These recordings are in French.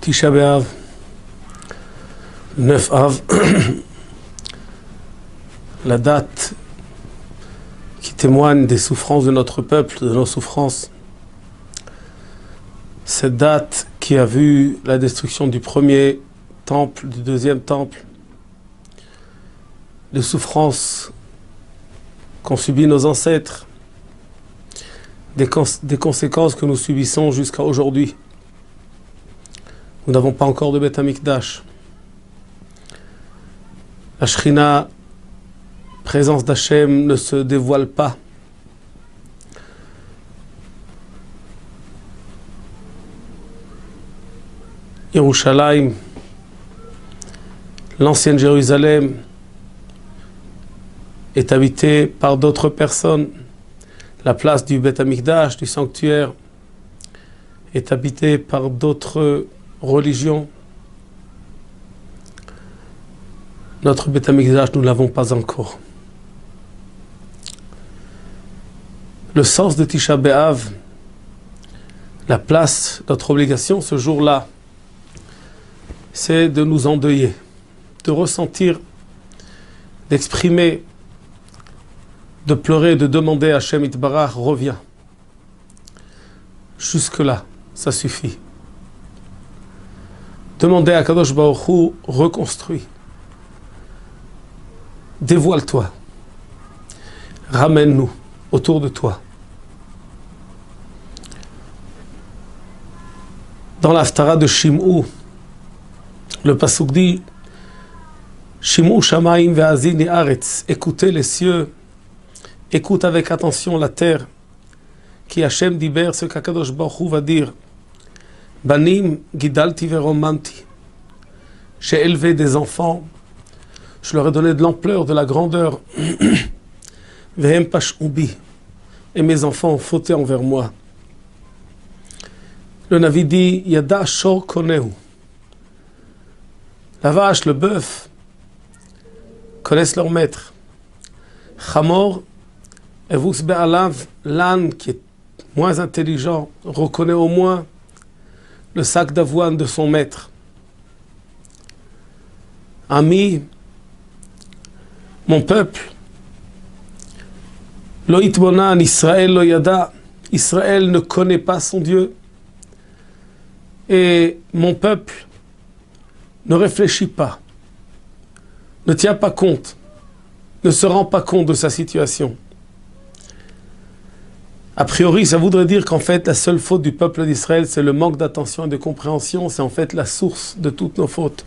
Tisha B'Av, 9 Av, la date qui témoigne des souffrances de notre peuple, de nos souffrances. Cette date qui a vu la destruction du premier temple, du deuxième temple, les souffrances qu'ont subies nos ancêtres, des conséquences que nous subissons jusqu'à aujourd'hui. Nous n'avons pas encore de Beth Amikdash. La Shrina, présence d'Hachem, ne se dévoile pas. Yerushalayim, l'ancienne Jérusalem, est habitée par d'autres personnes. La place du Beth Amikdash, du sanctuaire, est habitée par d'autres religions. Notre Beth Amikdash, nous ne l'avons pas encore. Le sens de Tisha B'Av, la place, notre obligation ce jour-là, c'est de nous endeuiller, de ressentir, d'exprimer, de pleurer, de demander à Hashem Itbarach, reviens. Jusque-là, ça suffit. Demander à Kadosh Baruch Hu, reconstruis. Dévoile-toi. Ramène-nous autour de toi. Dans l'Haftara de Shim'u, le pasuk dit Shim'u shamayim ve'azini aretz, écoutez les cieux, écoute avec attention la terre, qui Hashem diber, ce qu'Akadosh Baruch Hu va dire. Banim gidalti veromanti, j'ai élevé des enfants, je leur ai donné de l'ampleur, de la grandeur. Vehem pash'ubi, et mes enfants ont fauté envers moi. Le Navi dit Yada shor konehu. La vache, le bœuf connaissent leur maître. Chamor evus be'alav, l'âne qui est moins intelligent reconnaît au moins le sac d'avoine de son maître. Ami, mon peuple, lo itbonan Israël lo yada, Israël ne connaît pas son Dieu. Et mon peuple ne réfléchit pas, ne tient pas compte, ne se rend pas compte de sa situation. A priori, ça voudrait dire qu'en fait, la seule faute du peuple d'Israël, c'est le manque d'attention et de compréhension. C'est en fait la source de toutes nos fautes.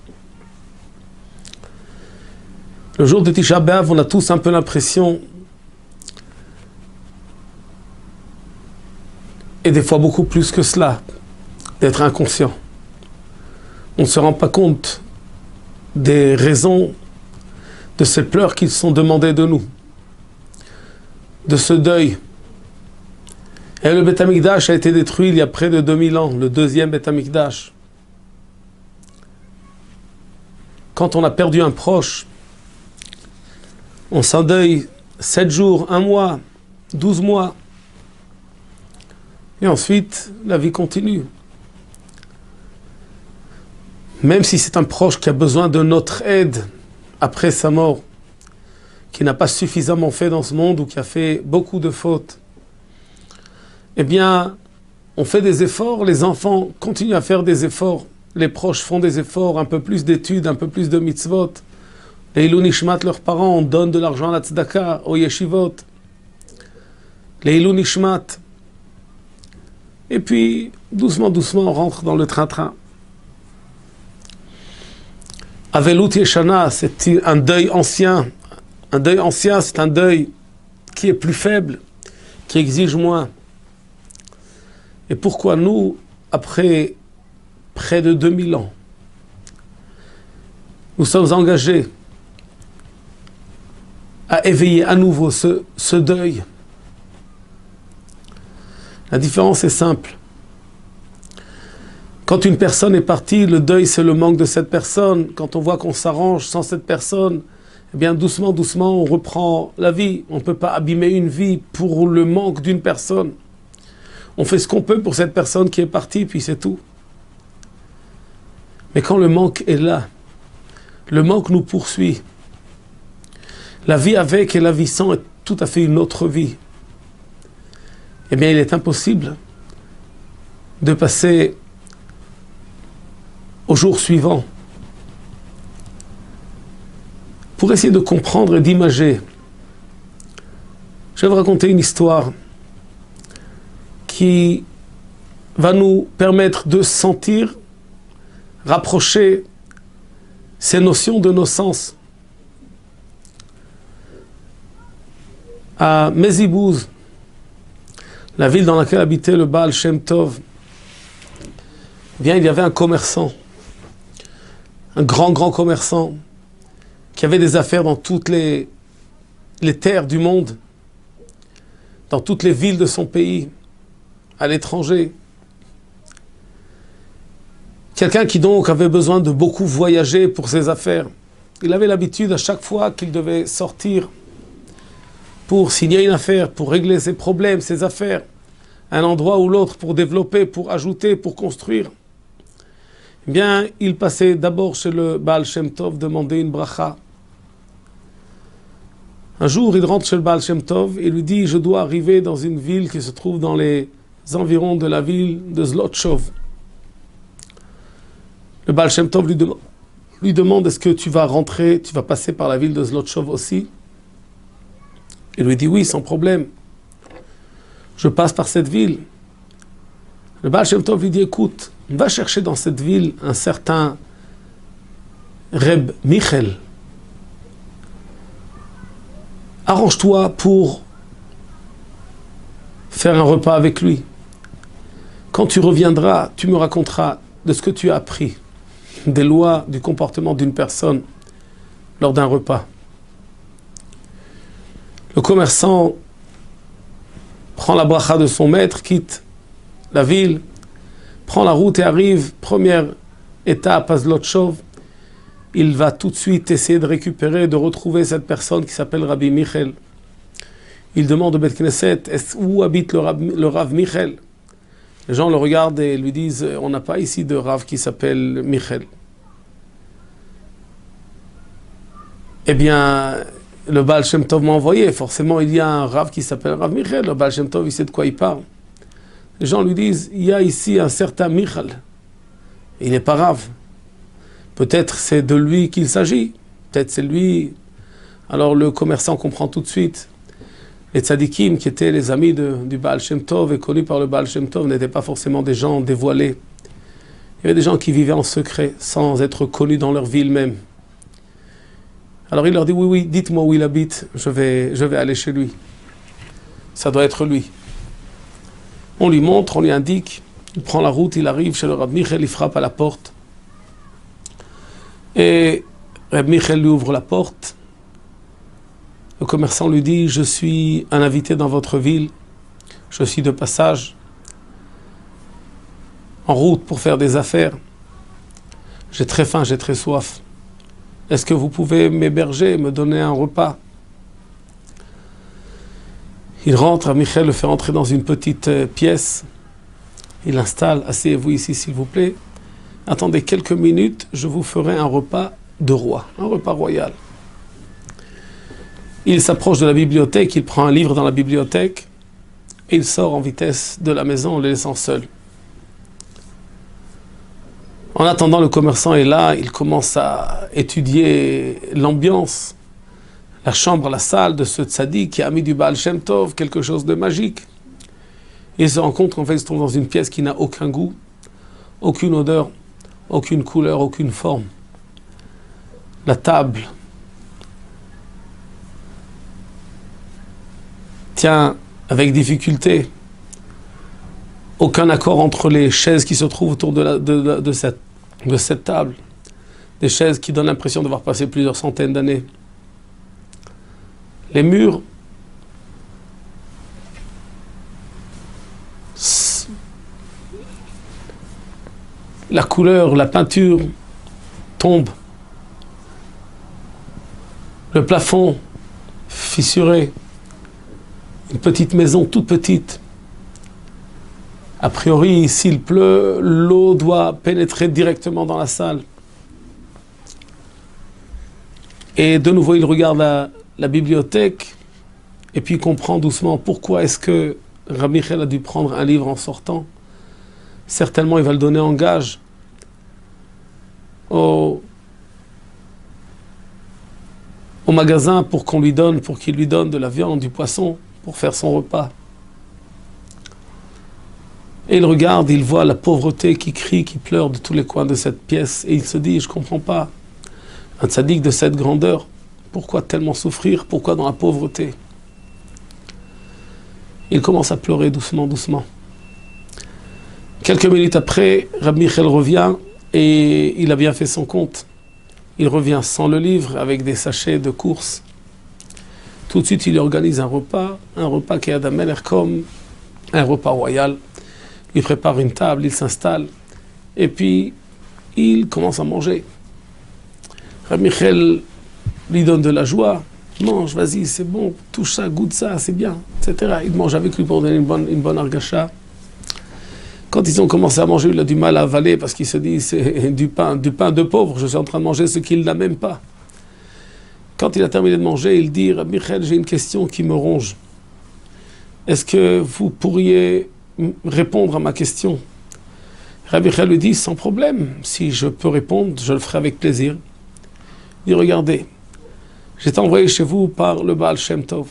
Le jour de Tisha B'Av, on a tous un peu l'impression, et des fois beaucoup plus que cela, d'être inconscient. On ne se rend pas compte des raisons de ces pleurs qui sont demandées de nous, de ce deuil. Et le Beth Amikdash a été détruit il y a près de 2000 ans, le deuxième Beth Amikdash. Quand on a perdu un proche, on s'endeuille 7 jours, 1 mois, 12 mois. Et ensuite, la vie continue. Même si c'est un proche qui a besoin de notre aide après sa mort, qui n'a pas suffisamment fait dans ce monde ou qui a fait beaucoup de fautes, eh bien, on fait des efforts, les enfants continuent à faire des efforts, les proches font des efforts, un peu plus d'études, un peu plus de mitzvot. Les Ilou Nishmat, leurs parents, on donne de l'argent à la tzedaka, au yeshivot. Les Ilou Nishmat. Et puis, doucement, doucement, on rentre dans le train-train. Avelut Yeshana, c'est un deuil ancien. Un deuil ancien, c'est un deuil qui est plus faible, qui exige moins. Et pourquoi nous, après près de 2000 ans, nous sommes engagés à éveiller à nouveau ce deuil? La différence est simple. Quand une personne est partie, le deuil c'est le manque de cette personne. Quand on voit qu'on s'arrange sans cette personne, eh bien doucement, doucement, on reprend la vie. On ne peut pas abîmer une vie pour le manque d'une personne. On fait ce qu'on peut pour cette personne qui est partie, puis c'est tout. Mais quand le manque est là, le manque nous poursuit. La vie avec et la vie sans est tout à fait une autre vie. Eh bien, il est impossible de passer au jour suivant. Pour essayer de comprendre et d'imager, je vais vous raconter une histoire qui va nous permettre de sentir, rapprocher ces notions de nos sens. À Mézibouz, la ville dans laquelle habitait le Baal Shem Tov, eh bien, il y avait un commerçant, un grand commerçant, qui avait des affaires dans toutes les terres du monde, dans toutes les villes de son pays, à l'étranger. Quelqu'un qui donc avait besoin de beaucoup voyager pour ses affaires. Il avait l'habitude à chaque fois qu'il devait sortir pour signer une affaire, pour régler ses problèmes, ses affaires, un endroit ou l'autre pour développer, pour ajouter, pour construire. Eh bien, il passait d'abord chez le Baal Shem Tov demander une bracha. Un jour, il rentre chez le Baal Shem Tov et lui dit « Je dois arriver dans une ville qui se trouve dans les environs de la ville de Zlotchov. » Le Baal Shem Tov lui demande « Est-ce que tu vas rentrer, tu vas passer par la ville de Zlotchov aussi ?» Il lui dit « Oui, sans problème. Je passe par cette ville. » Le Baal Shem Tov lui dit « Écoute, va chercher dans cette ville un certain Reb Michel. Arrange-toi pour faire un repas avec lui. Quand tu reviendras, tu me raconteras de ce que tu as appris, des lois du comportement d'une personne lors d'un repas. » Le commerçant prend la bracha de son maître, quitte la ville, prend la route et arrive, première étape à Zlotchov. Il va tout de suite essayer de récupérer, de retrouver cette personne qui s'appelle Rabbi Michel. Il demande au Beth Knesset, où habite le Rav Michel? Les gens le regardent et lui disent, on n'a pas ici de Rav qui s'appelle Michel. Eh bien, le Baal Shem Tov m'a envoyé, forcément il y a un Rav qui s'appelle Rav Michel, le Baal Shem Tov il sait de quoi il parle. Les gens lui disent, il y a ici un certain Michel, il n'est pas Rav. Peut-être c'est de lui qu'il s'agit, peut-être c'est lui. Alors le commerçant comprend tout de suite. Les tzadikim qui étaient les amis du Baal Shem Tov et connus par le Baal Shem Tov n'étaient pas forcément des gens dévoilés. Il y avait des gens qui vivaient en secret, sans être connus dans leur ville même. Alors il leur dit, oui, dites-moi où il habite, je vais aller chez lui. Ça doit être lui. On lui montre, on lui indique, il prend la route, il arrive chez le Rav Michel, il frappe à la porte. Et Rav Michel lui ouvre la porte. Le commerçant lui dit, je suis un invité dans votre ville, je suis de passage, en route pour faire des affaires. J'ai très faim, j'ai très soif. Est-ce que vous pouvez m'héberger, me donner un repas? Il rentre, Rav Michel le fait entrer dans une petite pièce. Il l'installe, asseyez-vous ici s'il vous plaît. Attendez quelques minutes, je vous ferai un repas de roi, un repas royal. Il s'approche de la bibliothèque, il prend un livre dans la bibliothèque et il sort en vitesse de la maison en le laissant seul. En attendant, le commerçant est là, il commence à étudier l'ambiance, la chambre, la salle de ce tzaddik qui est ami du Baal Shem Tov, quelque chose de magique. Il se rend compte qu'en fait, il se trouve dans une pièce qui n'a aucun goût, aucune odeur, aucune couleur, aucune forme. La table tient avec difficulté. Aucun accord entre les chaises qui se trouvent autour de cette table. Des chaises qui donnent l'impression d'avoir passé plusieurs centaines d'années. Les murs la couleur, la peinture tombe. Le plafond fissuré. Une petite maison toute petite. A priori, s'il pleut, l'eau doit pénétrer directement dans la salle. Et de nouveau, il regarde la bibliothèque et puis il comprend doucement pourquoi est-ce que Rabbi Michel a dû prendre un livre en sortant. Certainement, il va le donner en gage au magasin pour qu'il lui donne de la viande, du poisson, pour faire son repas. Et il regarde, il voit la pauvreté qui crie, qui pleure de tous les coins de cette pièce, et il se dit, je ne comprends pas, un tzaddik de cette grandeur, pourquoi tellement souffrir, pourquoi dans la pauvreté? Il commence à pleurer doucement, doucement. Quelques minutes après, Rabbi Michel revient, et il a bien fait son compte. Il revient sans le livre, avec des sachets de courses. Tout de suite, il organise un repas qui est Adam Meler comme un repas royal. Il prépare une table, il s'installe, et puis il commence à manger. Rabbi Michel lui donne de la joie. Mange, vas-y, c'est bon, touche ça, goûte ça, c'est bien, etc. Il mange avec lui pour donner une bonne argacha. Quand ils ont commencé à manger, il a du mal à avaler parce qu'il se dit c'est du pain de pauvre, je suis en train de manger ce qu'il n'a même pas. Quand il a terminé de manger, il dit Rabbi Michel, j'ai une question qui me ronge. Est-ce que vous pourriez répondre à ma question? Rabbi Michel lui dit sans problème, si je peux répondre, je le ferai avec plaisir. Il dit regardez, j'étais envoyé chez vous par le Baal Shem Tov.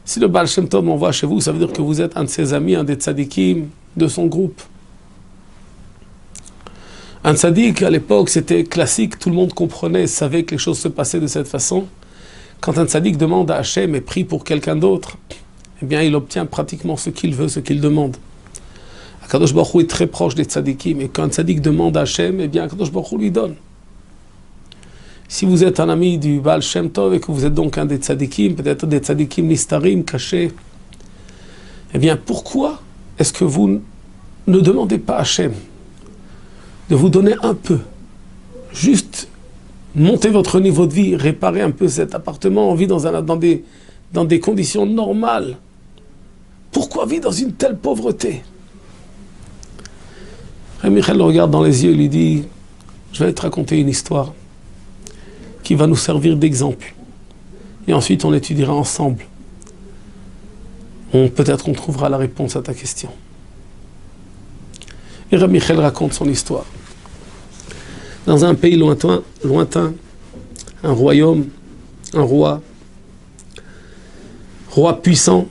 Si le Baal Shem Tov m'envoie chez vous, ça veut dire que vous êtes un de ses amis, un des tzadikim de son groupe. Un tzadik, à l'époque, c'était classique, tout le monde comprenait, savait que les choses se passaient de cette façon. Quand un tzadik demande à Hachem et prie pour quelqu'un d'autre, eh bien, il obtient pratiquement ce qu'il veut, ce qu'il demande. Akadosh Baruch Hu est très proche des tzadikim, et quand un tzadik demande à Hachem, eh bien, Akadosh Baruch Hu lui donne. Si vous êtes un ami du Baal Shem Tov et que vous êtes donc un des tzadikim, peut-être des tzadikim nistarim, cachés, eh bien, pourquoi est-ce que vous ne demandez pas à Hachem de vous donner un peu, juste monter votre niveau de vie, réparer un peu cet appartement, on vit dans des conditions normales. Pourquoi vivre dans une telle pauvreté? Rabbi Michel le regarde dans les yeux et lui dit, je vais te raconter une histoire qui va nous servir d'exemple. Et ensuite, on étudiera ensemble. Peut-être qu'on trouvera la réponse à ta question. Et Rabbi Michel raconte son histoire. Dans un pays lointain, un royaume, un roi puissant,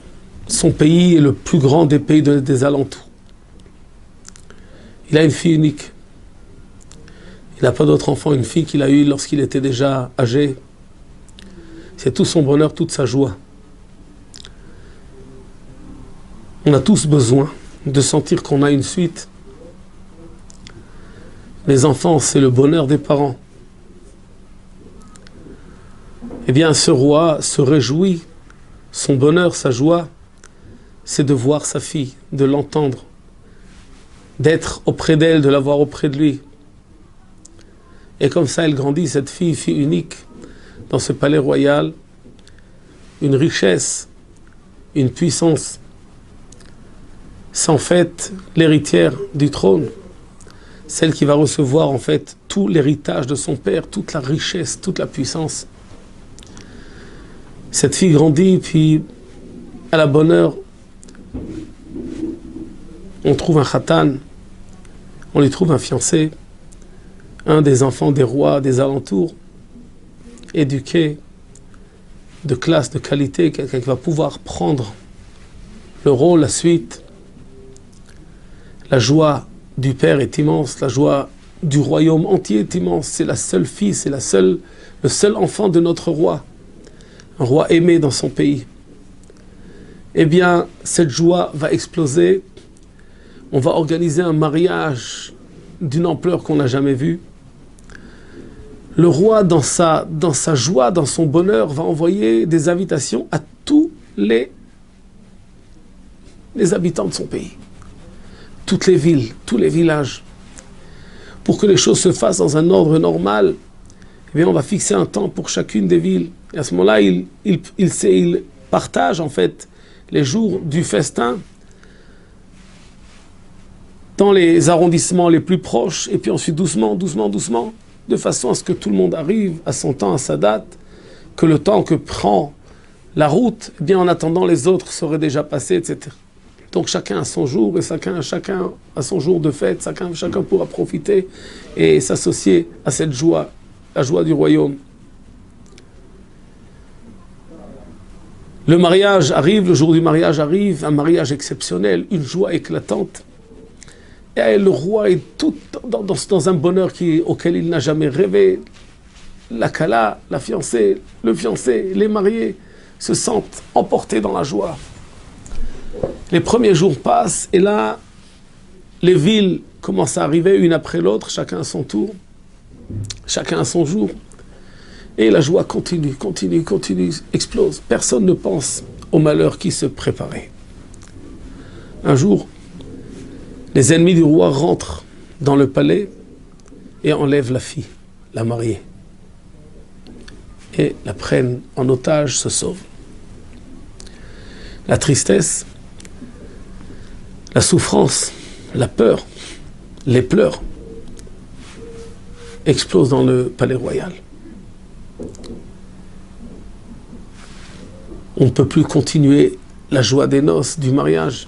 son pays est le plus grand des pays des alentours. Il a une fille unique. Il n'a pas d'autre enfant, une fille qu'il a eue lorsqu'il était déjà âgé. C'est tout son bonheur, toute sa joie. On a tous besoin de sentir qu'on a une suite. Les enfants, c'est le bonheur des parents. Eh bien, ce roi se réjouit. Son bonheur, sa joie, c'est de voir sa fille, de l'entendre, d'être auprès d'elle, de l'avoir auprès de lui. Et comme ça, elle grandit, cette fille unique, dans ce palais royal, une richesse, une puissance. C'est en fait l'héritière du trône, celle qui va recevoir en fait tout l'héritage de son père, toute la richesse, toute la puissance. Cette fille grandit, puis à la bonne heure, on trouve un khatan, on lui trouve un fiancé, un des enfants des rois des alentours, éduqué, de classe, de qualité, quelqu'un qui va pouvoir prendre le rôle, la suite. La joie du père est immense, la joie du royaume entier est immense. C'est la seule fille, c'est le seul enfant de notre roi, un roi aimé dans son pays. Eh bien, cette joie va exploser. On va organiser un mariage d'une ampleur qu'on n'a jamais vue. Le roi, dans sa joie, dans son bonheur, va envoyer des invitations à tous les habitants de son pays. Toutes les villes, tous les villages. Pour que les choses se fassent dans un ordre normal, eh bien, on va fixer un temps pour chacune des villes. Et à ce moment-là, il partage en fait les jours du festin dans les arrondissements les plus proches, et puis ensuite doucement, de façon à ce que tout le monde arrive à son temps, à sa date, que le temps que prend la route, eh bien en attendant les autres seraient déjà passés, etc. Donc chacun a son jour, et chacun a son jour de fête, chacun pourra profiter et s'associer à cette joie, la joie du royaume. Le mariage arrive, le jour du mariage arrive, un mariage exceptionnel, une joie éclatante. Et le roi est tout dans un bonheur auquel il n'a jamais rêvé. La kala, la fiancée, le fiancé, les mariés se sentent emportés dans la joie. Les premiers jours passent et là, les villes commencent à arriver une après l'autre, chacun à son tour, chacun à son jour. Et la joie continue, explose. Personne ne pense au malheur qui se préparait. Un jour, les ennemis du roi rentrent dans le palais et enlèvent la fille, la mariée. Et la prennent en otage, se sauvent. La tristesse, la souffrance, la peur, les pleurs explosent dans le palais royal. On ne peut plus continuer la joie des noces, du mariage.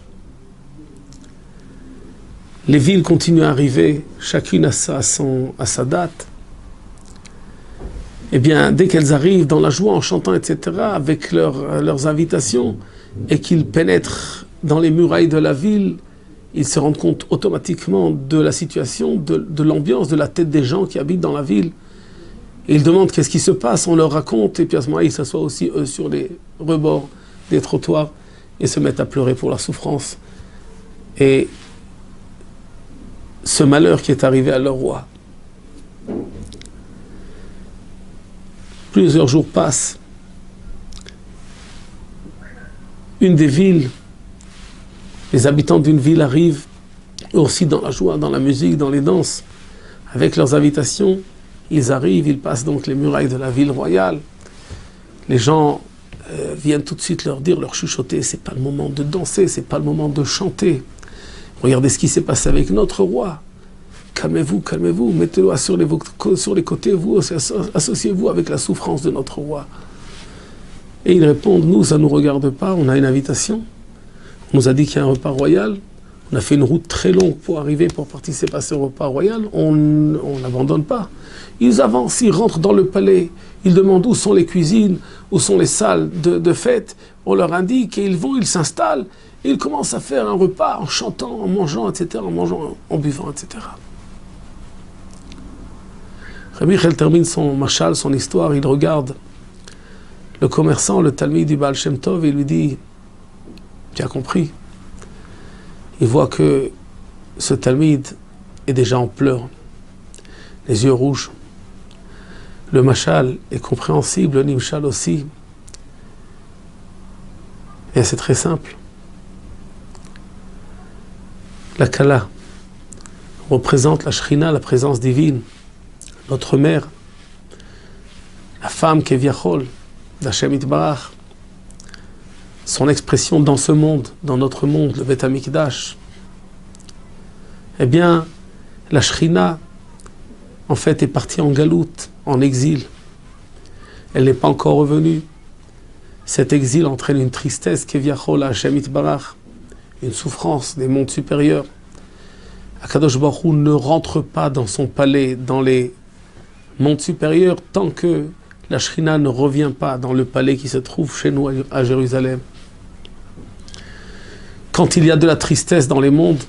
Les villes continuent à arriver, chacune à sa date. Eh bien, dès qu'elles arrivent dans la joie, en chantant, etc., avec leurs invitations, et qu'ils pénètrent dans les murailles de la ville, ils se rendent compte automatiquement de la situation, de l'ambiance, de la tête des gens qui habitent dans la ville. Et ils demandent qu'est-ce qui se passe, on leur raconte, et puis à ce moment-là, ils s'assoient aussi, eux, sur les rebords des trottoirs, et se mettent à pleurer pour la souffrance. Et ce malheur qui est arrivé à leur roi. Plusieurs jours passent. Une des villes, les habitants d'une ville arrivent aussi dans la joie, dans la musique, dans les danses, avec leurs invitations. Ils arrivent, ils passent donc les murailles de la ville royale. Les gens viennent tout de suite leur dire, leur chuchoter, c'est pas le moment de danser, c'est pas le moment de chanter. Regardez ce qui s'est passé avec notre roi. Calmez-vous, mettez-le sur les côtés, vous, associez-vous avec la souffrance de notre roi. Et ils répondent, nous, ça ne nous regarde pas, on a une invitation. On nous a dit qu'il y a un repas royal. On a fait une route très longue pour arriver, pour participer à ce repas royal. On n'abandonne pas. Ils avancent, ils rentrent dans le palais. Ils demandent où sont les cuisines, où sont les salles de fête. On leur indique et ils vont, ils s'installent. Et ils commencent à faire un repas en chantant, en mangeant, etc., en buvant, etc. Rabbi Michel termine son mashal, son histoire. Il regarde le commerçant, le talmid du Baal Shem Tov, et il lui dit, tu as compris? Il voit que ce talmid est déjà en pleurs, les yeux rouges. Le mashal est compréhensible, le nimshal aussi. Et c'est très simple. La kala représente la shrina, la présence divine, notre mère, la femme keviachol d'Hashem Yitbarach, son expression dans ce monde, dans notre monde, le Beth Amikdash. Eh bien, la shrina, en fait, est partie en galoute, en exil. Elle n'est pas encore revenue. Cet exil entraîne une tristesse keviachol à Hashem Yitbarach, une souffrance des mondes supérieurs. Akadosh Baruch Hu ne rentre pas dans son palais, dans les mondes supérieurs, tant que la Shrina ne revient pas dans le palais qui se trouve chez nous à Jérusalem. Quand il y a de la tristesse dans les mondes,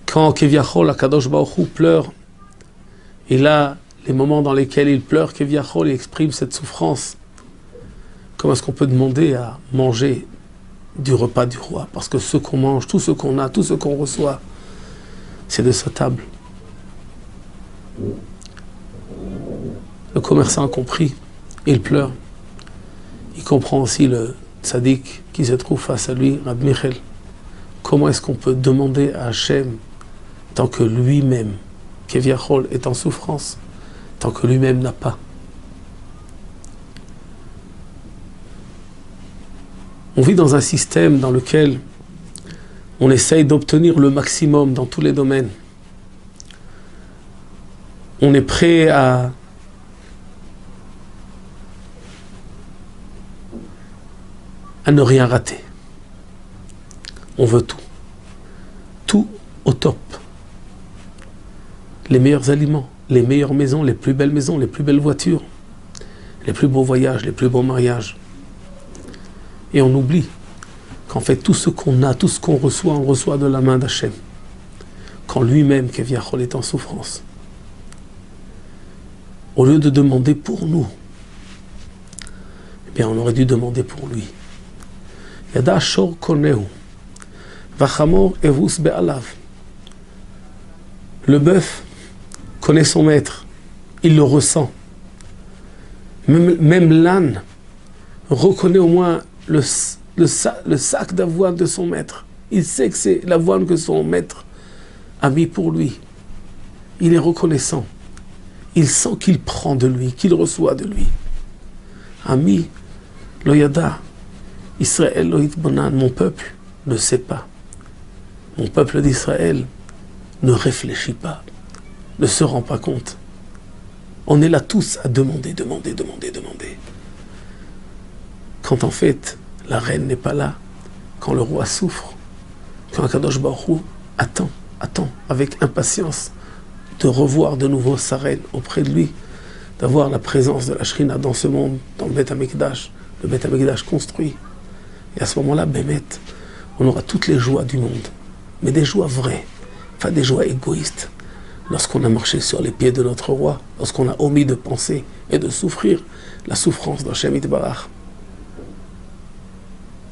quand Keviachol, Akadosh Baruch Hu pleure, et là, les moments dans lesquels il pleure, Keviachol, il exprime cette souffrance. Comment est-ce qu'on peut demander à manger du repas du roi? Parce que ce qu'on mange, tout ce qu'on a, tout ce qu'on reçoit, c'est de sa table. Le commerçant a compris, il pleure. Il comprend aussi le tzaddik qui se trouve face à lui, Rabbi Michel. Comment est-ce qu'on peut demander à Hachem, tant que lui-même, Keviachol, est en souffrance, tant que lui-même n'a pas? On vit dans un système dans lequel On essaye d'obtenir le maximum dans tous les domaines. On est prêt à ne rien rater. On veut tout. Tout au top. Les meilleurs aliments, les meilleures maisons, les plus belles voitures, les plus beaux voyages, les plus beaux mariages. Et on oublie qu'en fait tout ce qu'on a, tout ce qu'on reçoit, on reçoit de la main d'Hachem. Quand lui-même, Keviachol, est en souffrance. Au lieu de demander pour nous, eh bien on aurait dû demander pour lui. Yada shor koneu, vachamor evus be'alav. Le bœuf connaît son maître, il le ressent. Même l'âne reconnaît au moins le sac d'avoine de son maître. Il sait que c'est l'avoine que son maître a mis pour lui. Il est reconnaissant. Il sent qu'il prend de lui, qu'il reçoit de lui. Ami, loyada, Israël loït bonan, mon peuple ne sait pas. Mon peuple d'Israël ne réfléchit pas, ne se rend pas compte. On est là tous à demander. Quand en fait, la reine n'est pas là, quand le roi souffre, quand Akadosh Baruch Hu attend avec impatience de revoir de nouveau sa reine auprès de lui, d'avoir la présence de la Shrina dans ce monde, dans le Beth Amikdash, le Beth Amikdash construit. Et à ce moment-là, Bémet, on aura toutes les joies du monde, mais des joies vraies, pas des joies égoïstes. Lorsqu'on a marché sur les pieds de notre roi, lorsqu'on a omis de penser et de souffrir la souffrance d'Hachem Yitbarach.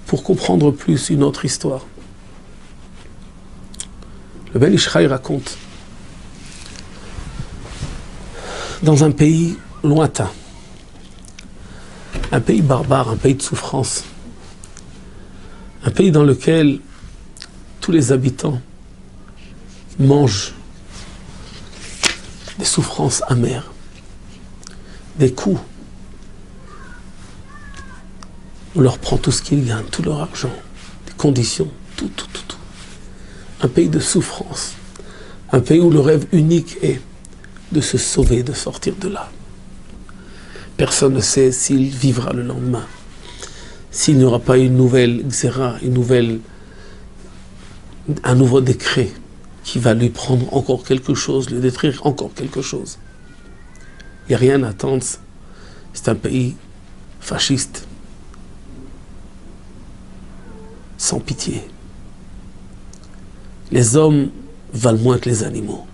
Pour comprendre plus une autre histoire, le Ben Ish Chai raconte, dans un pays lointain, un pays barbare, un pays de souffrance, un pays dans lequel tous les habitants mangent des souffrances amères, des coups. On leur prend tout ce qu'ils gagnent, tout leur argent, des conditions, tout. Un pays de souffrance, un pays où le rêve unique est de se sauver, de sortir de là. Personne ne sait s'il vivra le lendemain, s'il n'y aura pas une nouvelle xéra, un nouveau décret qui va lui prendre encore quelque chose, lui détruire encore quelque chose. Il n'y a rien à attendre. C'est un pays fasciste, sans pitié. Les hommes valent moins que les animaux.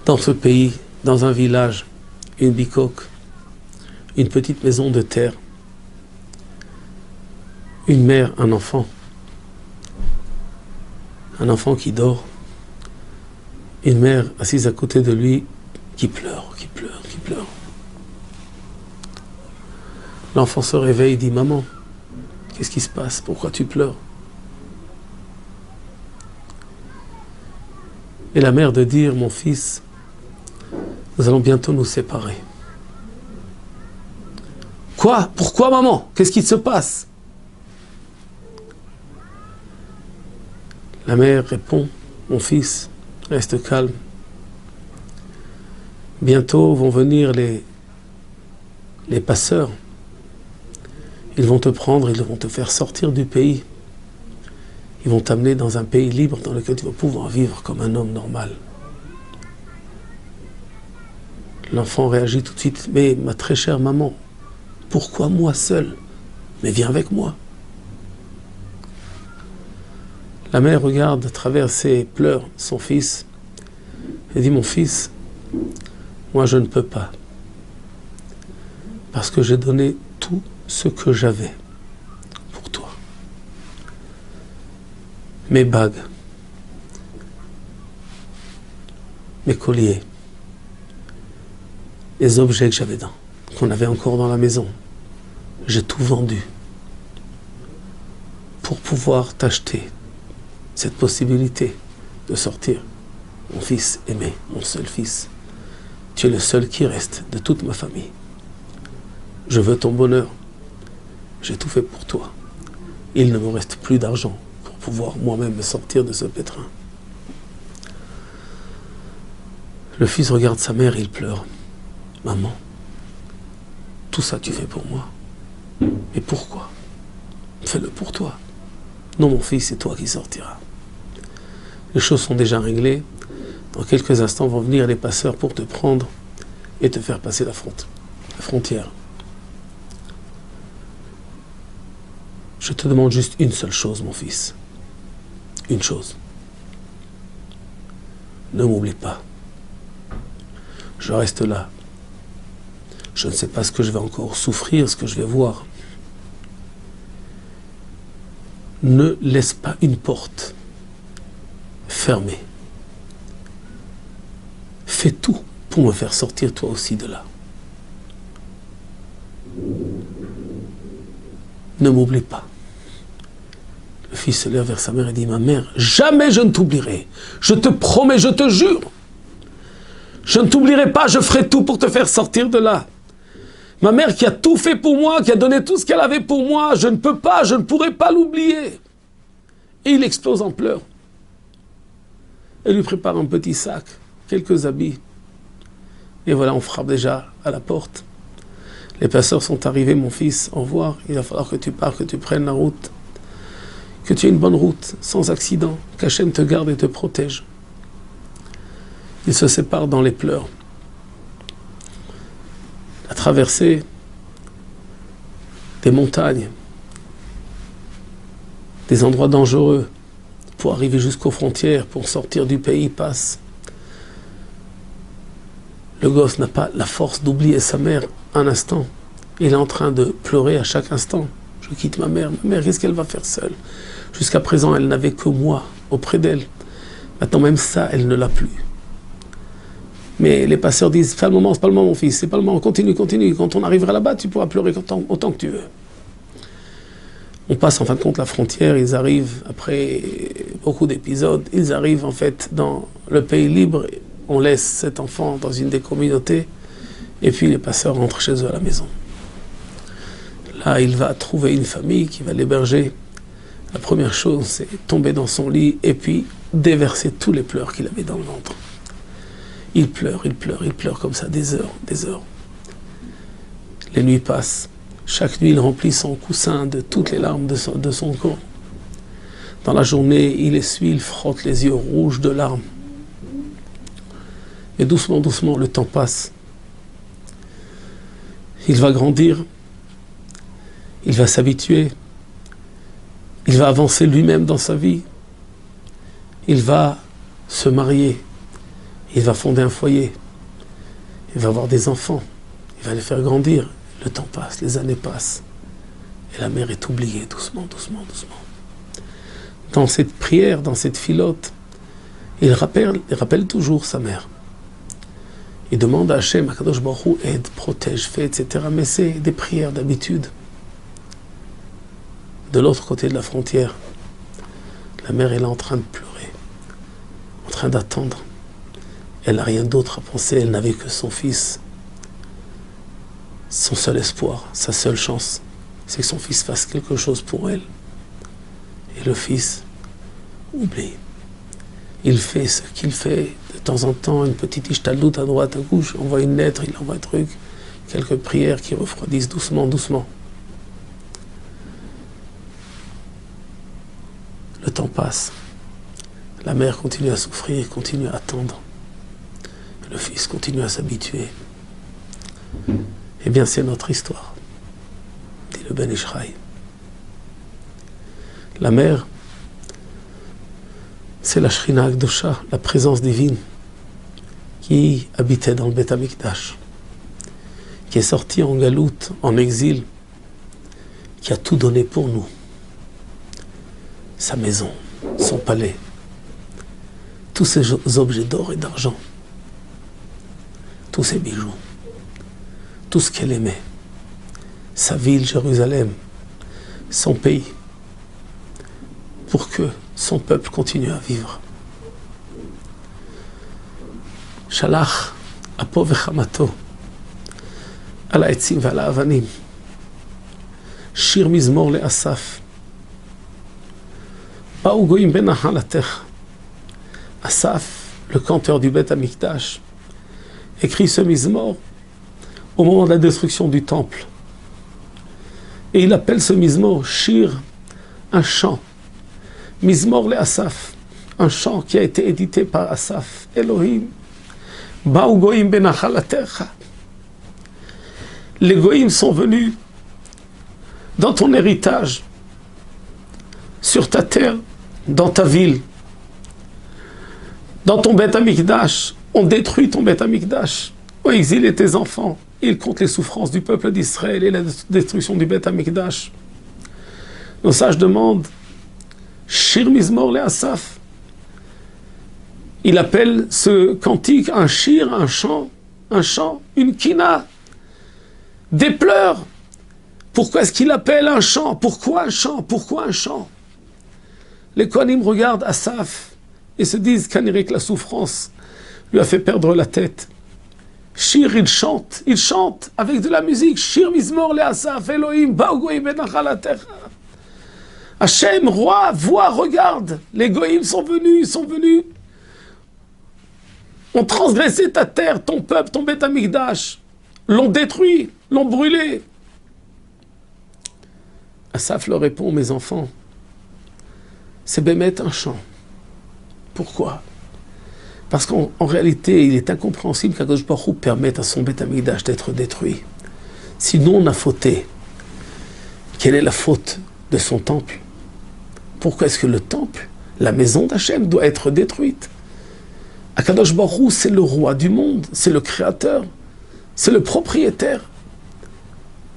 Dans ce pays, dans un village, une bicoque, une petite maison de terre, une mère, un enfant qui dort, une mère assise à côté de lui qui pleure. L'enfant se réveille et dit « Maman, qu'est-ce qui se passe? Pourquoi tu pleures ?» Et la mère de dire « Mon fils, nous allons bientôt nous séparer. » Quoi? Pourquoi, maman? Qu'est-ce qui se passe? La mère répond, mon fils, reste calme. Bientôt vont venir les passeurs. Ils vont te prendre, ils vont te faire sortir du pays. Ils vont t'amener dans un pays libre dans lequel tu vas pouvoir vivre comme un homme normal. L'enfant réagit tout de suite, mais ma très chère maman, pourquoi moi seul? Mais viens avec moi. La mère regarde à travers ses pleurs son fils et dit, mon fils, moi je ne peux pas. Parce que j'ai donné tout ce que j'avais pour toi. Mes bagues, mes colliers, les objets que j'avais qu'on avait encore dans la maison. J'ai tout vendu pour pouvoir t'acheter cette possibilité de sortir. Mon fils aimé, mon seul fils, tu es le seul qui reste de toute ma famille. Je veux ton bonheur. J'ai tout fait pour toi. il ne me reste plus d'argent pour pouvoir moi-même me sortir de ce pétrin. Le fils regarde sa mère et il pleure. Maman, tout ça tu fais pour moi. Mais pourquoi? Fais-le pour toi. Non mon fils, c'est toi qui sortiras. Les choses sont déjà réglées. Dans quelques instants vont venir les passeurs pour te prendre et te faire passer la frontière. Je te demande juste une seule chose, mon fils. Une chose. Ne m'oublie pas. Je reste là. Je ne sais pas ce que je vais encore souffrir, ce que je vais voir. Ne laisse pas une porte fermée. Fais tout pour me faire sortir toi aussi de là. Ne m'oublie pas. Le fils se lève vers sa mère et dit, ma mère, jamais je ne t'oublierai. Je te promets, je te jure. Je ne t'oublierai pas, je ferai tout pour te faire sortir de là. Ma mère qui a tout fait pour moi, qui a donné tout ce qu'elle avait pour moi, je ne peux pas, je ne pourrai pas l'oublier. Et il explose en pleurs. Elle lui prépare un petit sac, quelques habits. Et voilà, on frappe déjà à la porte. Les passeurs sont arrivés, mon fils, au revoir. Il va falloir que tu pars, que tu prennes la route. Que tu aies une bonne route, sans accident. Qu'Hachem te garde et te protège. Ils se séparent dans les pleurs. La traversée des montagnes, des endroits dangereux, pour arriver jusqu'aux frontières, pour sortir du pays, passe. Le gosse n'a pas la force d'oublier sa mère un instant. Il est en train de pleurer à chaque instant. Je quitte ma mère, qu'est-ce qu'elle va faire seule? Jusqu'à présent, elle n'avait que moi auprès d'elle. Maintenant, même ça, elle ne l'a plus. Mais les passeurs disent, c'est pas le moment, mon fils, c'est pas le moment, continue. Quand on arrivera là-bas, tu pourras pleurer autant que tu veux. On passe en fin de compte la frontière, ils arrivent, après beaucoup d'épisodes, ils arrivent en fait dans le pays libre. On laisse cet enfant dans une des communautés, et puis les passeurs rentrent chez eux à la maison. Là, il va trouver une famille qui va l'héberger. La première chose, c'est tomber dans son lit et puis déverser tous les pleurs qu'il avait dans le ventre. Il pleure comme ça, des heures. Les nuits passent. Chaque nuit, il remplit son coussin de toutes les larmes de son corps. Dans la journée, il essuie, il frotte les yeux rouges de larmes. Et doucement, le temps passe. Il va grandir. Il va s'habituer. Il va avancer lui-même dans sa vie. Il va se marier. Il va fonder un foyer. Il va avoir des enfants. Il va les faire grandir. Le temps passe, les années passent. Et la mère est oubliée doucement. Dans cette prière, dans cette filote, il rappelle toujours sa mère. Il demande à Hachem, à Kadosh Baruch Hu, aide, protège, fait, etc. Mais c'est des prières d'habitude. De l'autre côté de la frontière, la mère est là en train de pleurer, en train d'attendre. Elle n'a rien d'autre à penser, elle n'avait que son fils. Son seul espoir, sa seule chance, c'est que son fils fasse quelque chose pour elle. Et le fils oublie. Il fait ce qu'il fait de temps en temps, une petite ishtadlout à droite, à gauche, il envoie une lettre, il envoie un truc, quelques prières qui refroidissent doucement. Le temps passe. La mère continue à souffrir, continue à attendre. Le fils continue à s'habituer. Eh bien, c'est notre histoire, dit le Ben Ish Chai. La mère, c'est la Shrina Akdosha, la présence divine, qui habitait dans le Beth Amikdash, qui est sortie en galoute, en exil, qui a tout donné pour nous. Sa maison, son palais, tous ses objets d'or et d'argent, tous ses bijoux, tout ce qu'elle aimait, sa ville, Jérusalem, son pays, pour que son peuple continue à vivre. Shalach apo vechamato al ha'etzim ve'al ha'avanim shir mizmor le'asaf Baou goyim ben achal la terre. Asaph, le canteur du Beth Amikdash, écrit ce mizmor au moment de la destruction du temple. Et il appelle ce mizmor Shir, un chant. Mizmor le Asaph, un chant qui a été édité par Asaph. Elohim, Baou goyim ben achal la terre. Les goyim sont venus dans ton héritage, sur ta terre, dans ta ville, dans ton Beth Amikdash. On détruit ton Beth Amikdash, ont exilé tes enfants. Ils comptent les souffrances du peuple d'Israël et la destruction du Beth Amikdash. Nos sages demandent Shir Mizmor le Asaph. Il appelle ce cantique un shir, un chant, une kina, des pleurs. Pourquoi est-ce qu'il appelle un chant? Pourquoi un chant? Pourquoi un chant? Les Kohanim regardent Asaph et se disent qu'Anirik, la souffrance lui a fait perdre la tête. Shir, il chante avec de la musique. Shir Mizmor le Asaph, Elohim, Baou goyim ben achal la terre. Hachem, roi, vois, regarde, les goyim sont venus. Ont transgressé ta terre, ton peuple, ton Beth Amikdash. L'ont détruit, l'ont brûlé. Asaph leur répond, mes enfants, c'est bémet un chant. Pourquoi? Parce qu'en réalité, il est incompréhensible qu'Akadosh Baruch Hu permette à son Beth Amikdash d'être détruit. Si nous on a fauté, quelle est la faute de son temple? Pourquoi est-ce que le temple, la maison d'Hachem, doit être détruite? Akadosh Baruch Hu, c'est le roi du monde, c'est le créateur, c'est le propriétaire.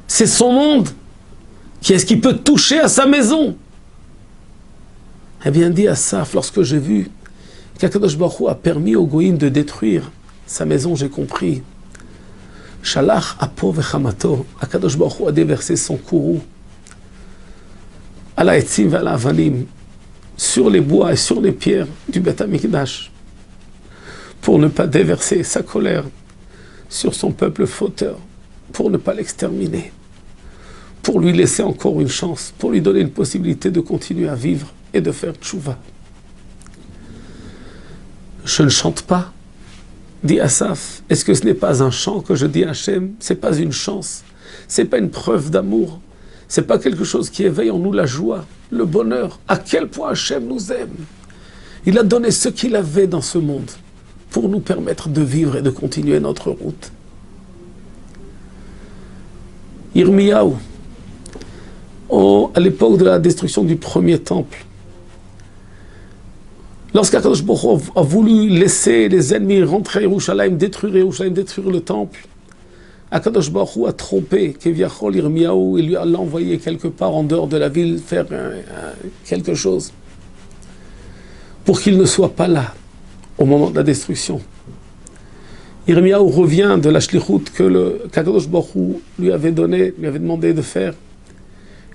C'est son monde. Qui est-ce qui peut toucher à sa maison? Eh bien, dit Asaph, lorsque j'ai vu qu'Akadosh Baruch Hu a permis aux goïm de détruire sa maison, j'ai compris. Shalach apo vechamato, Akadosh Baruch Hu a déversé son courroux à la etzim et à la avanim, sur les bois et sur les pierres du Beth Amikdash, pour ne pas déverser sa colère sur son peuple fauteur, pour ne pas l'exterminer, pour lui laisser encore une chance, pour lui donner une possibilité de continuer à vivre et de faire tchouva. Je ne chante pas, dit Asaph. Est-ce que ce n'est pas un chant que je dis à Hachem? C'est pas une chance, c'est pas une preuve d'amour, c'est pas quelque chose qui éveille en nous la joie, le bonheur. À quel point Hachem nous aime. Il a donné ce qu'il avait dans ce monde pour nous permettre de vivre et de continuer notre route. Yirmiyahu, à l'époque de la destruction du premier temple, lorsqu'Akadosh Baruch Hu a voulu laisser les ennemis rentrer à Yerushalayim, détruire le temple, Akadosh Baruch Hu a trompé Keviachol Yirmiyahu et lui a envoyé quelque part en dehors de la ville faire quelque chose pour qu'il ne soit pas là au moment de la destruction. Yirmiyahu revient de la shlichut qu'Akadosh Baruch Hu lui avait demandé de faire.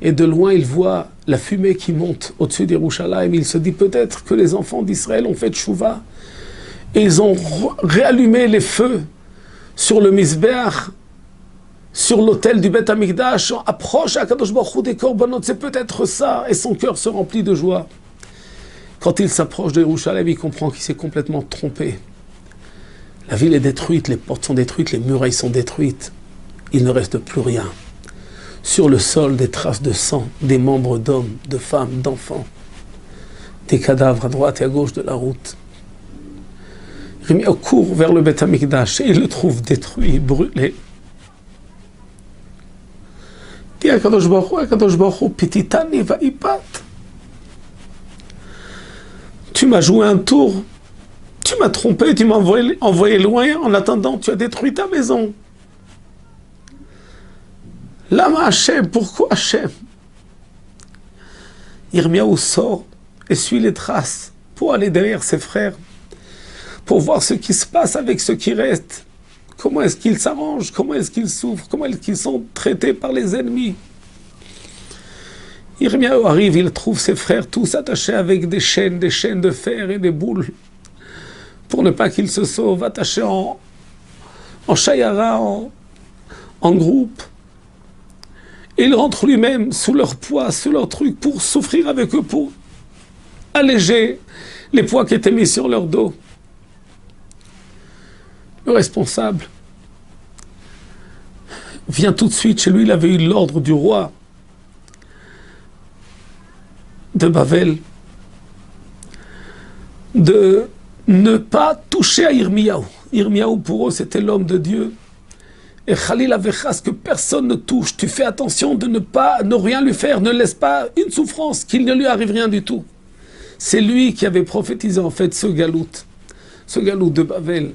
Et de loin, il voit la fumée qui monte au-dessus d'Yerushalayim. Il se dit peut-être que les enfants d'Israël ont fait tchouva. Et ils ont réallumé les feux sur le Mizbeach, sur l'autel du Beth Amikdash. On approche à Kadosh Baruch Hu des korbanot. C'est peut-être ça. Et son cœur se remplit de joie. Quand il s'approche de Yerushalayim, il comprend qu'il s'est complètement trompé. La ville est détruite, les portes sont détruites, les murailles sont détruites. Il ne reste plus rien. Sur le sol, des traces de sang, des membres d'hommes, de femmes, d'enfants, des cadavres à droite et à gauche de la route. Yirmiyahu court vers le Beth Amikdash et il le trouve détruit, brûlé. Dit à Kadosh Baruch Hu, Pititani va'ipat. Tu m'as joué un tour, tu m'as trompé, tu m'as envoyé loin, en attendant, tu as détruit ta maison. Lama Hachem, pourquoi Hachem? Yirmiyahu sort et suit les traces pour aller derrière ses frères, pour voir ce qui se passe avec ceux qui restent. Comment est-ce qu'ils s'arrangent? Comment est-ce qu'ils souffrent? Comment est-ce qu'ils sont traités par les ennemis? Yirmiyahu arrive, il trouve ses frères tous attachés avec des chaînes de fer et des boules, pour ne pas qu'ils se sauvent, attachés en shayara, en groupe. Il rentre lui-même sous leur poids, sous leur truc, pour souffrir avec eux, pour alléger les poids qui étaient mis sur leur dos. Le responsable vient tout de suite chez lui, il avait eu l'ordre du roi de Bavel de ne pas toucher à Yirmiyahu. Yirmiyahu pour eux c'était l'homme de Dieu. Et Khalil avait khas que personne ne touche. Tu fais attention de ne rien lui faire, ne laisse pas une souffrance, qu'il ne lui arrive rien du tout. C'est lui qui avait prophétisé en fait ce galout de Bavel,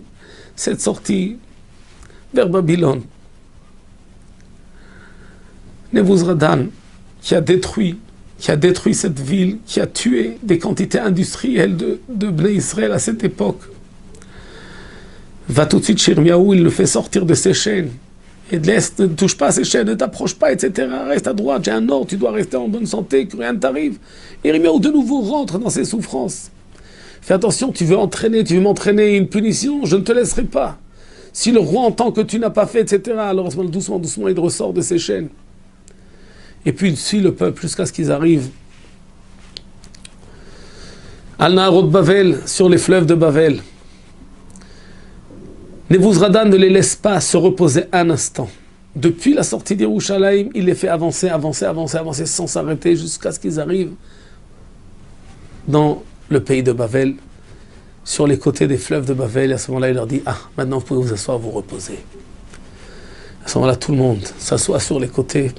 cette sortie vers Babylone. Nebuzaradan qui a détruit cette ville, qui a tué des quantités industrielles de Bnei Israël à cette époque, va tout de suite chez Yirmiyahu, il le fait sortir de ses chaînes. Et ne touche pas à ses chaînes, ne t'approche pas, etc. Reste à droite, j'ai un ordre, tu dois rester en bonne santé, que rien ne t'arrive. Et Yirmiyahu de nouveau rentre dans ses souffrances. Fais attention, tu veux m'entraîner une punition, je ne te laisserai pas. Si le roi entend que tu n'as pas fait, etc., alors doucement, il ressort de ses chaînes. Et puis il suit le peuple jusqu'à ce qu'ils arrivent à Nahorot Bavel, sur les fleuves de Bavel. Nebuzaradan ne les laisse pas se reposer un instant. Depuis la sortie d'Yerushalayim, il les fait avancer sans s'arrêter jusqu'à ce qu'ils arrivent dans le pays de Bavel, sur les côtés des fleuves de Bavel. Et à ce moment-là, il leur dit: ah, maintenant vous pouvez vous asseoir, vous reposer. À ce moment-là, tout le monde s'assoit sur les côtés.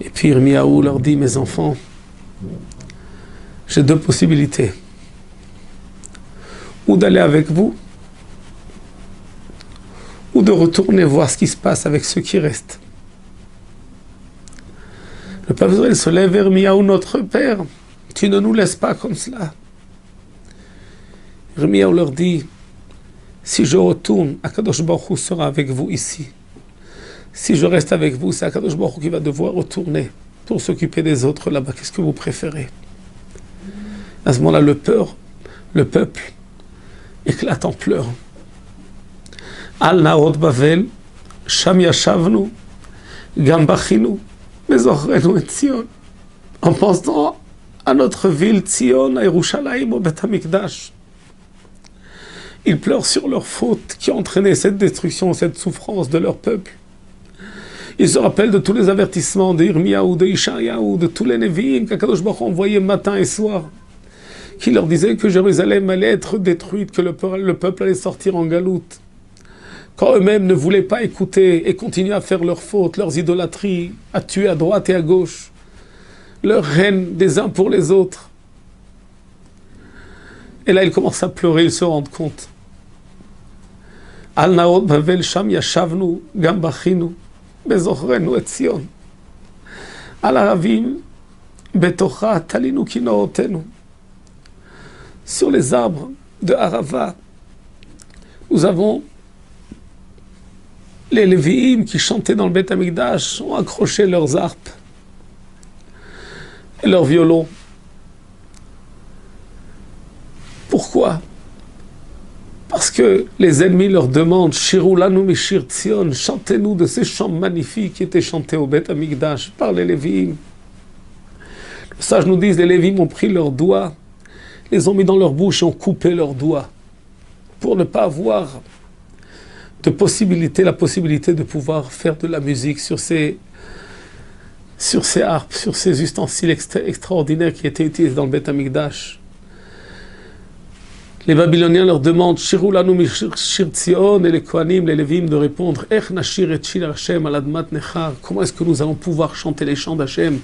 Et puis Yirmiyahu leur dit: mes enfants, j'ai deux possibilités. Ou d'aller avec vous, ou de retourner voir ce qui se passe avec ceux qui restent. Le peuple d'Israël se lève vers Yirmiyahu: notre père, tu ne nous laisses pas comme cela. Yirmiyahu leur dit: si je retourne, Akadosh Baruch Hu sera avec vous ici. Si je reste avec vous, c'est Akadosh Baruch Hu qui va devoir retourner pour s'occuper des autres là-bas. Qu'est-ce que vous préférez? À ce moment-là, le peuple éclate en pleurs. Al Nahorot Bavel, Sham Yashavnu, Gam Bachinu, Bezochrenu et Tzion. En pensant à notre ville Tzion, à Yerushalayim, au Beth Amikdash. Ils pleurent sur leurs fautes qui ont entraîné cette destruction, cette souffrance de leur peuple. Ils se rappellent de tous les avertissements de Yirmiyahu, de Ishayahu, de tous les Nevi'im qu'Akadosh Baruch Hu envoyait matin et soir, qui leur disaient que Jérusalem allait être détruite, que le peuple allait sortir en galoute. Quand eux-mêmes ne voulaient pas écouter et continuer à faire leurs fautes, leurs idolâtries, à tuer à droite et à gauche, leur haine des uns pour les autres. Et là, ils commencent à pleurer, ils se rendent compte. Al Nahorot Bavel, Sham Yashavnu, Gam Bachinu, Bezochrenu et Tzion. Al Aravim, Betocha Talinu Kinootenu. Sur les arbres de Arava, nous avons les Lévi'im qui chantaient dans le Beth Amikdash, ont accroché leurs harpes et leurs violons. Pourquoi? Parce que les ennemis leur demandent: Shirou lanu mishir Tzion, chantez-nous de ces chants magnifiques qui étaient chantés au Beth Amikdash par les Lévi'im. Les sages nous disent: les Lévi'im ont pris leurs doigts, les ont mis dans leur bouche et ont coupé leurs doigts pour ne pas avoir la possibilité de pouvoir faire de la musique sur ces harpes, sur ces ustensiles extraordinaires qui étaient utilisés dans le Beth Amikdash. Les Babyloniens leur demandent: Shirou lanu mishir Tzion, et les Kohanim, les Lévim, de répondre: Ech nashir et shir Hashem al admat nechar. Comment est-ce que nous allons pouvoir chanter les chants d'Hashem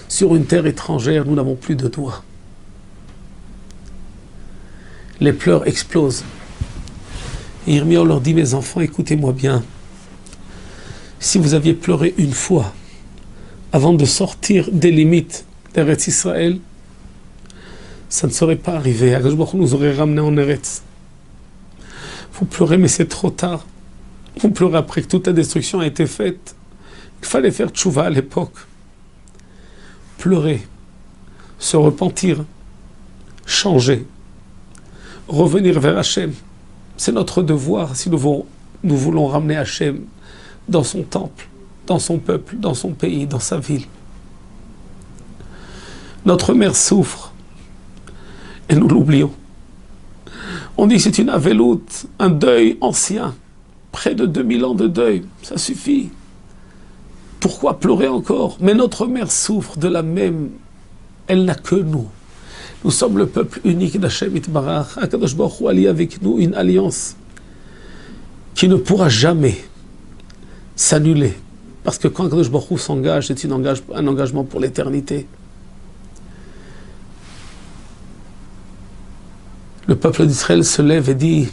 sur une terre étrangère? Nous n'avons plus de doigts. Les pleurs explosent. Et Yirmiyahu leur dit: mes enfants, écoutez-moi bien. Si vous aviez pleuré une fois avant de sortir des limites d'Eretz Israël, ça ne serait pas arrivé. Akadosh Baruch Hu nous aurait ramenés en Eretz. Vous pleurez, mais c'est trop tard. Vous pleurez après que toute la destruction a été faite. Il fallait faire tchouva à l'époque. Pleurer, se repentir, changer, revenir vers Hachem. C'est notre devoir si nous voulons ramener Hachem dans son temple, dans son peuple, dans son pays, dans sa ville. Notre mère souffre et nous l'oublions. On dit que c'est une aveloute, un deuil ancien, près de 2000 ans de deuil, ça suffit. Pourquoi pleurer encore? Mais notre mère souffre de la même, elle n'a que nous. Nous sommes le peuple unique d'Hachem Itbarach. Akadosh Baruch Hu a lié avec nous une alliance qui ne pourra jamais s'annuler. Parce que quand Akadosh Baruch Hu s'engage, c'est un engagement pour l'éternité. Le peuple d'Israël se lève et dit: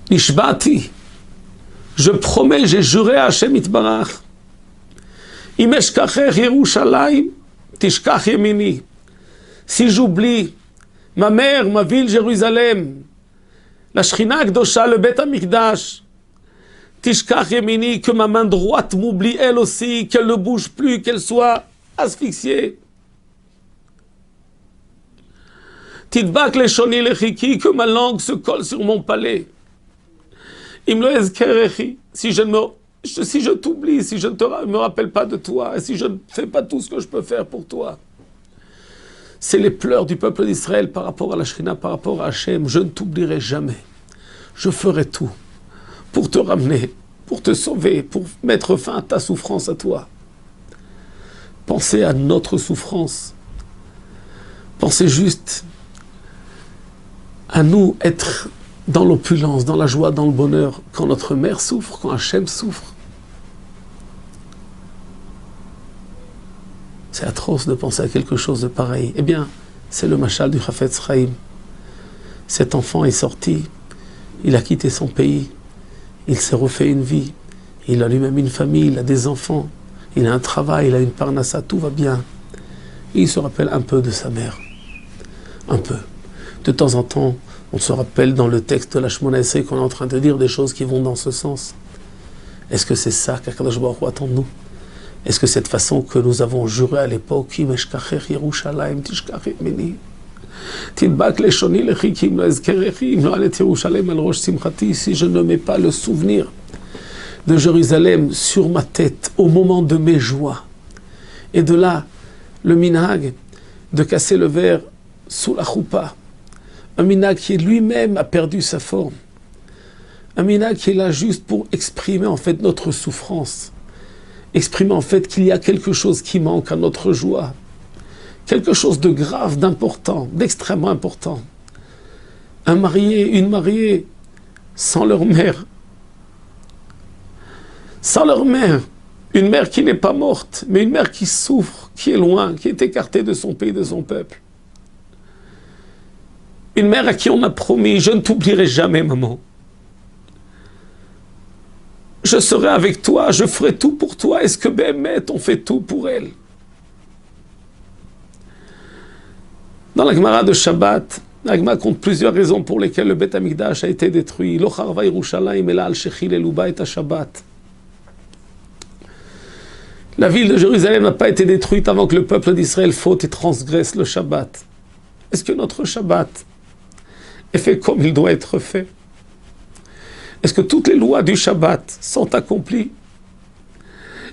Nishbati, je promets, j'ai juré à Hachem Itbarach. Im eshkacher Yerushalayim, tishkach yemini. Si j'oublie ma mère, ma ville Jérusalem, la Shechina Kdosha, le Beth Amikdash, tishkach yemini, que ma main droite m'oublie elle aussi, qu'elle ne bouge plus, qu'elle soit asphyxiée. Tidbak leshoni lechiki, que ma langue se colle sur mon palais. Im lo ezkerechi, si je t'oublie, si je ne me rappelle pas de toi, et si je ne fais pas tout ce que je peux faire pour toi. C'est les pleurs du peuple d'Israël par rapport à la Shekhinah, par rapport à Hachem. Je ne t'oublierai jamais. Je ferai tout pour te ramener, pour te sauver, pour mettre fin à ta souffrance à toi. Pensez à notre souffrance. Pensez juste à nous être dans l'opulence, dans la joie, dans le bonheur, quand notre mère souffre, quand Hachem souffre. C'est atroce de penser à quelque chose de pareil. Eh bien, c'est le mashal du Chafetz Chaim. Cet enfant est sorti, il a quitté son pays, il s'est refait une vie, il a lui-même une famille, il a des enfants, il a un travail, il a une parnassa, tout va bien. Et il se rappelle un peu de sa mère. Un peu. De temps en temps, on se rappelle dans le texte de la Shemona Esrei qu'on est en train de dire des choses qui vont dans ce sens. Est-ce que c'est ça qu'Akadosh Baruch Hu attend de nous? Est-ce que cette façon que nous avons juré à l'époque, si je ne mets pas le souvenir de Jérusalem sur ma tête au moment de mes joies, et de là, le minhag de casser le verre sous la choupa, un minhag qui lui-même a perdu sa forme, un minhag qui est là juste pour exprimer en fait notre souffrance, exprimer en fait qu'il y a quelque chose qui manque à notre joie, quelque chose de grave, d'important, d'extrêmement important. Un marié, une mariée, sans leur mère, une mère qui n'est pas morte, mais une mère qui souffre, qui est loin, qui est écartée de son pays, de son peuple. Une mère à qui on a promis: je ne t'oublierai jamais, maman. Je serai avec toi, je ferai tout pour toi. Est-ce que Béhémet, on fait tout pour elle? Dans la Gemara de Shabbat, la Gemara compte plusieurs raisons pour lesquelles le Beth Amikdash a été détruit. Lo charva Yerushalayim ela al shechil eluba et Shabbat. La ville de Jérusalem n'a pas été détruite avant que le peuple d'Israël faute et transgresse le Shabbat. Est-ce que notre Shabbat est fait comme il doit être fait? Est-ce que toutes les lois du Shabbat sont accomplies?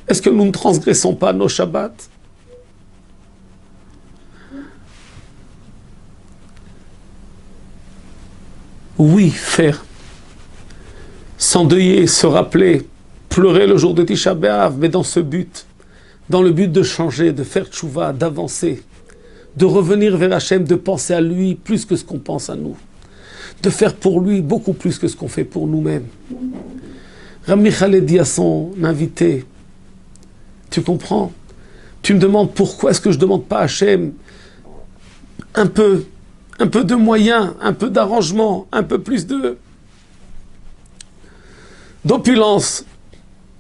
Est-ce que nous ne transgressons pas nos Shabbats? Oui, faire. S'endeuiller, se rappeler, pleurer le jour de Tisha B'Av, mais dans ce but, dans le but de changer, de faire tchouva, d'avancer, de revenir vers Hachem, de penser à lui plus que ce qu'on pense à nous, de faire pour lui beaucoup plus que ce qu'on fait pour nous-mêmes. Rabbi Khaled dit à son invité: tu comprends? Tu me demandes pourquoi est-ce que je ne demande pas à Hachem un peu de moyens, un peu d'arrangement, un peu plus d'opulence,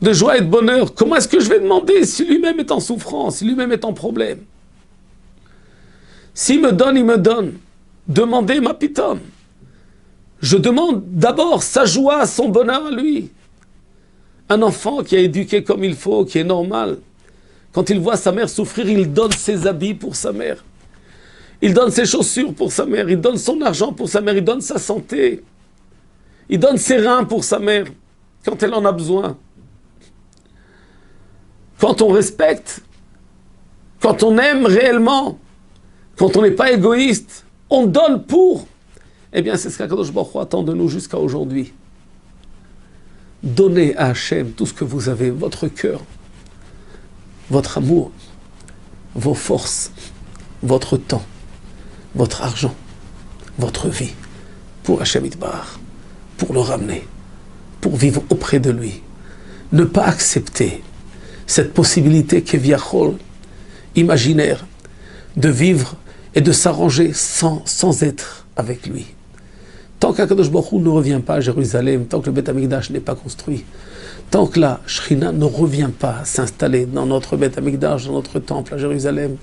de joie et de bonheur. Comment est-ce que je vais demander si lui-même est en souffrance, si lui-même est en problème? S'il me donne, il me donne. Demandez ma pitonne. Je demande d'abord sa joie, son bonheur à lui. Un enfant qui a éduqué comme il faut, qui est normal, quand il voit sa mère souffrir, il donne ses habits pour sa mère. Il donne ses chaussures pour sa mère, il donne son argent pour sa mère, il donne sa santé. Il donne ses reins pour sa mère, quand elle en a besoin. quand on respecte, quand on aime réellement, quand on n'est pas égoïste, on donne pour. Eh bien, c'est ce qu'Akadosh Baruch Hu attend de nous jusqu'à aujourd'hui. Donnez à Hachem tout ce que vous avez, votre cœur, votre amour, vos forces, votre temps, votre argent, votre vie, pour Hachem Yitbarach, pour le ramener, pour vivre auprès de lui. Ne pas accepter cette possibilité keviachol, imaginaire, de vivre et de s'arranger sans être avec lui. Tant qu'Akadosh Baruch Hu ne revient pas à Jérusalem, tant que le Beth Amikdash n'est pas construit, tant que la Shrina ne revient pas s'installer dans notre Beth Amikdash, dans notre temple à Jérusalem,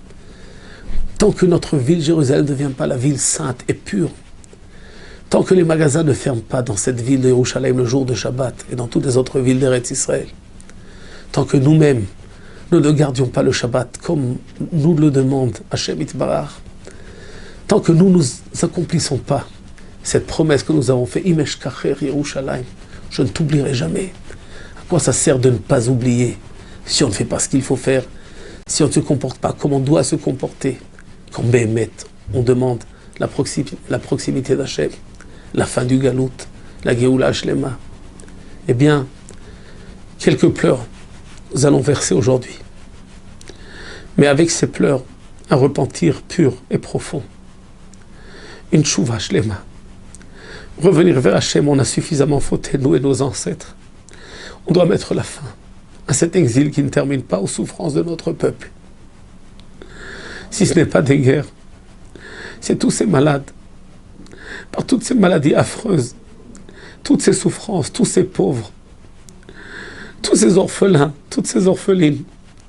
tant que notre ville Jérusalem ne devient pas la ville sainte et pure, tant que les magasins ne ferment pas dans cette ville de Yerushalayim le jour de Shabbat et dans toutes les autres villes d'Eretz Israël, tant que nous-mêmes, nous ne gardions pas le Shabbat comme nous le demande Hachem Yitbarach, tant que nous n'accomplissons pas cette promesse que nous avons faite, Imesh Kacher Yerushalayim, je ne t'oublierai jamais. À quoi ça sert de ne pas oublier si on ne fait pas ce qu'il faut faire, si on ne se comporte pas comme on doit se comporter? Quand Béhémet, on demande la proximité d'Hachem, la fin du Galout, la Géoula Shlema. Eh bien, quelques pleurs, nous allons verser aujourd'hui. Mais avec ces pleurs, un repentir pur et profond. Une Tchouva Shlema. Revenir vers Hachem, on a suffisamment fauté, nous et nos ancêtres. On doit mettre la fin à cet exil qui ne termine pas aux souffrances de notre peuple. Si ce n'est pas des guerres, c'est tous ces malades, par toutes ces maladies affreuses, toutes ces souffrances, tous ces pauvres, tous ces orphelins, toutes ces orphelines,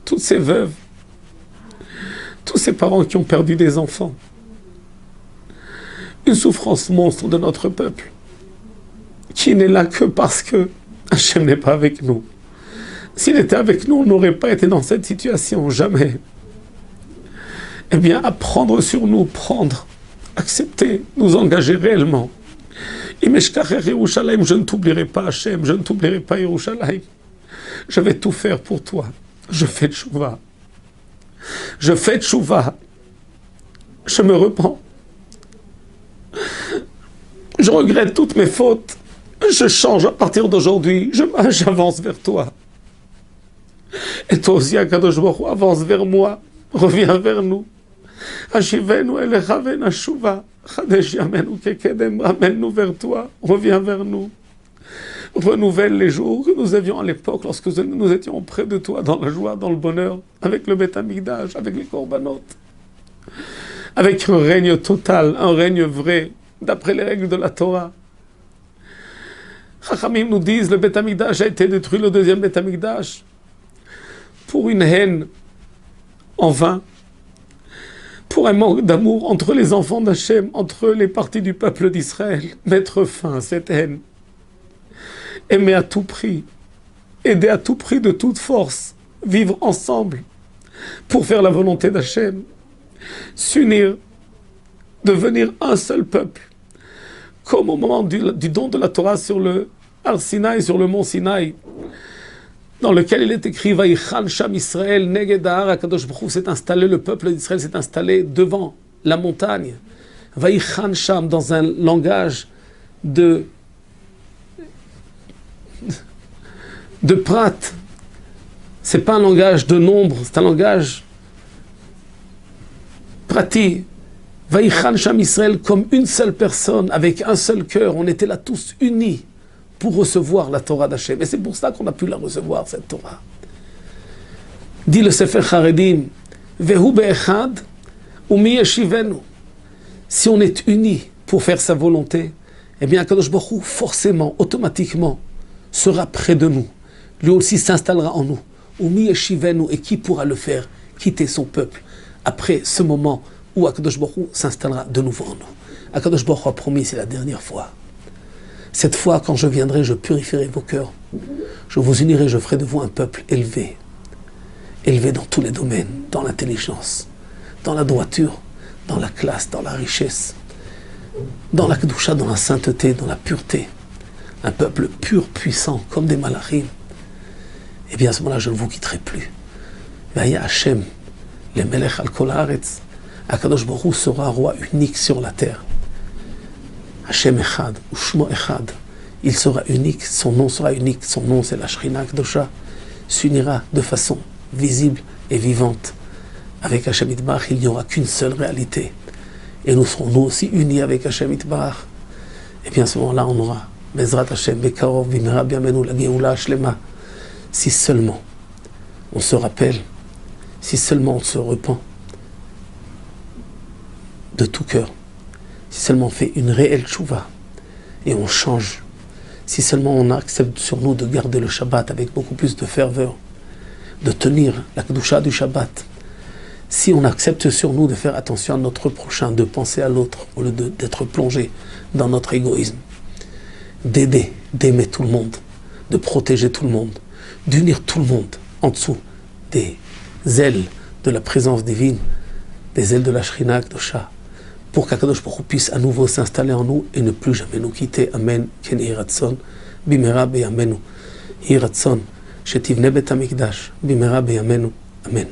toutes ces veuves, tous ces parents qui ont perdu des enfants. Une souffrance monstre de notre peuple, qui n'est là que parce que Hachem n'est pas avec nous. S'il était avec nous, on n'aurait pas été dans cette situation, jamais. Eh bien, apprendre sur nous, prendre, accepter, nous engager réellement. Imesh Kacher Yerushalayim, je ne t'oublierai pas Hachem, je ne t'oublierai pas Yerushalayim. Je vais tout faire pour toi. Je fais tchouva. Je fais tchouva. Je me repens. Je regrette toutes mes fautes. Je change à partir d'aujourd'hui. J'avance vers toi. Et toi aussi, Akadosh Baruch Hu, avance vers moi. Reviens vers nous. Hashivenu elecha venashuva. Chadesh yamenu kekedem. Ramène-nous vers toi. Reviens vers nous. Renouvelle les jours que nous avions à l'époque, lorsque nous étions près de toi, dans la joie, dans le bonheur, avec le Beth Amikdash, avec les korbanot, avec un règne total, un règne vrai, d'après les règles de la Torah. Chachamim nous disent, le Beth Amikdash a été détruit, le deuxième Beth Amikdash, pour une haine en vain, pour un manque d'amour entre les enfants d'Hachem, entre les parties du peuple d'Israël. Mettre fin à cette haine. Aimer à tout prix, aider à tout prix de toute force, vivre ensemble pour faire la volonté d'Hachem, s'unir, devenir un seul peuple, comme au moment du don de la Torah sur le Har Sinaï, sur le mont Sinaï, dans lequel il est écrit Vaïchan Sham Israël Neged Ha'ar, Akadosh Baruch Hu s'est installé, le peuple d'Israël s'est installé devant la montagne. Vaïchan Sham, dans un langage de prat, c'est pas un langage de nombre, c'est un langage prati. Vaïchan Sham Israël, comme une seule personne, avec un seul cœur, on était là tous unis pour recevoir la Torah d'Hachem. Et c'est pour ça qu'on a pu la recevoir, cette Torah. Dit le Sefer Charedim, Vehu be'echad, umi yeshivenu. Si on est unis pour faire sa volonté, eh bien, Akadosh Baruch Hu, forcément, automatiquement, sera près de nous. Lui aussi s'installera en nous. Umi yeshivenu, et qui pourra le faire? Quitter son peuple. Après ce moment où Akadosh Baruch Hu s'installera de nouveau en nous. Akadosh Baruch Hu a promis, c'est la dernière fois. Cette fois, quand je viendrai, je purifierai vos cœurs. Je vous unirai, je ferai de vous un peuple élevé. Élevé dans tous les domaines, dans l'intelligence, dans la droiture, dans la classe, dans la richesse, dans la kedusha, dans la sainteté, dans la pureté. Un peuple pur, puissant, comme des malachim. Eh bien, à ce moment-là, je ne vous quitterai plus. Vaya Hashem, le Melech al Kol Haaretz. Akadosh Baruch Hu sera roi unique sur la terre. Hashem Echad, Ushmo Echad. Il sera unique, son nom sera unique. Son nom, c'est la Shrina Kedosha. S'unira de façon visible et vivante. Avec Hashem Yitbarach, il n'y aura qu'une seule réalité. Et nous serons nous aussi unis avec Hashem Yitbarach. Et bien à ce moment-là, on aura Bezrat Hashem, Bekarov, Bimera, Biamenu, la Geoula, Hashlema. Si seulement on se rappelle, si seulement on se repent de tout cœur, si seulement on fait une réelle tchouva et on change, si seulement on accepte sur nous de garder le Shabbat avec beaucoup plus de ferveur, de tenir la Kedusha du Shabbat, si on accepte sur nous de faire attention à notre prochain, de penser à l'autre, au lieu d'être plongé dans notre égoïsme, d'aimer tout le monde, de protéger tout le monde, d'unir tout le monde en dessous des ailes de la présence divine, des ailes de la Shrina Kedosha, pour qu'Akadosh Baruch Hu puisse à nouveau s'installer en nous et ne plus jamais nous quitter. Amen. Ken Yeh Ratzon, bimera beyamenu. Yeh Ratzon, shetivne bet hamikdash, bimera beyamenu. Amen.